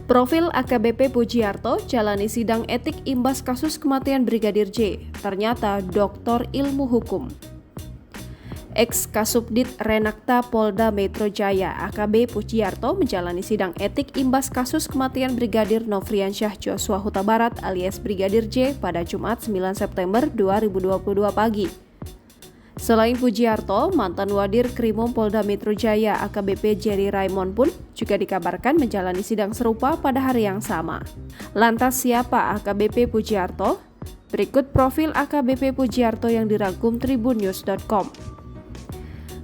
Profil AKBP Pujiarto jalani sidang etik imbas kasus kematian Brigadir J. Ternyata doktor ilmu hukum. Ex-Kasubdit Renakta Polda Metro Jaya AKB Pujiarto menjalani sidang etik imbas kasus kematian Brigadir Nofriansyah Joshua Huta Barat alias Brigadir J pada Jumat 9 September 2022 pagi. Selain Pujiarto, mantan Wadir Krimum Polda Metro Jaya AKBP Jerry Raymond pun juga dikabarkan menjalani sidang serupa pada hari yang sama. Lantas siapa AKBP Pujiarto? Berikut profil AKBP Pujiarto yang dirangkum tribunnews.com.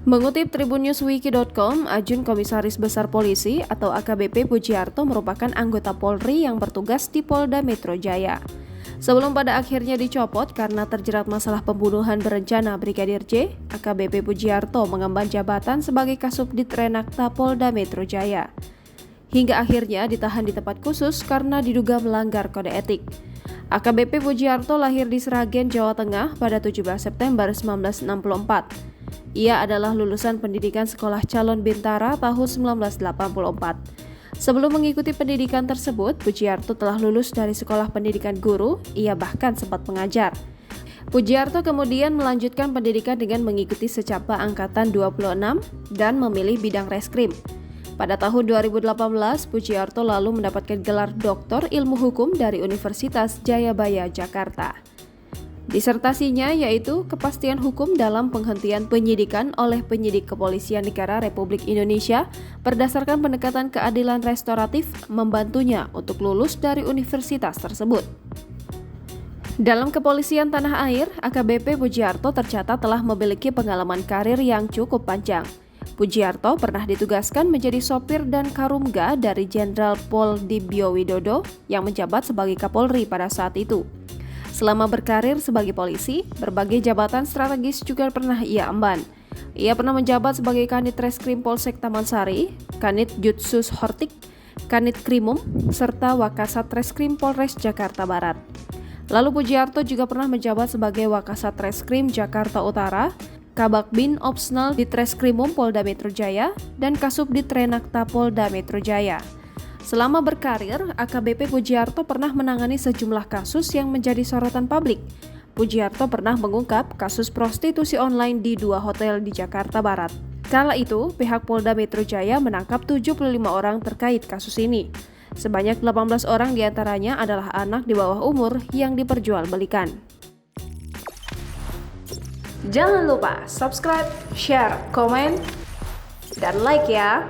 Mengutip tribunnewswiki.com, Ajun Komisaris Besar Polisi atau AKBP Pujiarto merupakan anggota Polri yang bertugas di Polda Metro Jaya. Sebelum pada akhirnya dicopot karena terjerat masalah pembunuhan berencana Brigadir J, AKBP Pujiarto mengemban jabatan sebagai Kasubdit Renakta Polda Metro Jaya. Hingga akhirnya ditahan di tempat khusus karena diduga melanggar kode etik. AKBP Pujiarto lahir di Sragen, Jawa Tengah pada 17 September 1964. Ia adalah lulusan pendidikan Sekolah Calon Bintara tahun 1984. Sebelum mengikuti pendidikan tersebut, Pujiarto telah lulus dari Sekolah Pendidikan Guru, ia bahkan sempat mengajar. Pujiarto kemudian melanjutkan pendidikan dengan mengikuti secapa Angkatan 26 dan memilih bidang reskrim. Pada tahun 2018, Pujiarto lalu mendapatkan gelar Doktor Ilmu Hukum dari Universitas Jayabaya, Jakarta. Disertasinya yaitu Kepastian Hukum dalam Penghentian Penyidikan oleh Penyidik Kepolisian Negara Republik Indonesia berdasarkan pendekatan keadilan restoratif membantunya untuk lulus dari universitas tersebut. Dalam kepolisian tanah air, AKBP Pujiarto tercatat telah memiliki pengalaman karir yang cukup panjang. Pujiarto pernah ditugaskan menjadi sopir dan karumga dari Jenderal Pol Dibyo Widodo yang menjabat sebagai Kapolri pada saat itu. Selama berkarir sebagai polisi, berbagai jabatan strategis juga pernah ia emban. Ia pernah menjabat sebagai Kanit Reskrim Polsek Taman Sari, Kanit Jutsus Hortik, Kanit Krimum, serta Wakasat Reskrim Polres Jakarta Barat. Lalu Pujiarto juga pernah menjabat sebagai Wakasat Reskrim Jakarta Utara, Kabakbin Opsnal Ditreskrimum Polda Metro Jaya, dan Kasubdit Renakta Polda Metro Jaya. Selama berkarir, AKBP Pujiarto pernah menangani sejumlah kasus yang menjadi sorotan publik. Pujiarto pernah mengungkap kasus prostitusi online di 2 hotel di Jakarta Barat. Kala itu, pihak Polda Metro Jaya menangkap 75 orang terkait kasus ini. Sebanyak 18 orang diantaranya adalah anak di bawah umur yang diperjualbelikan. Jangan lupa subscribe, share, komen, dan like ya!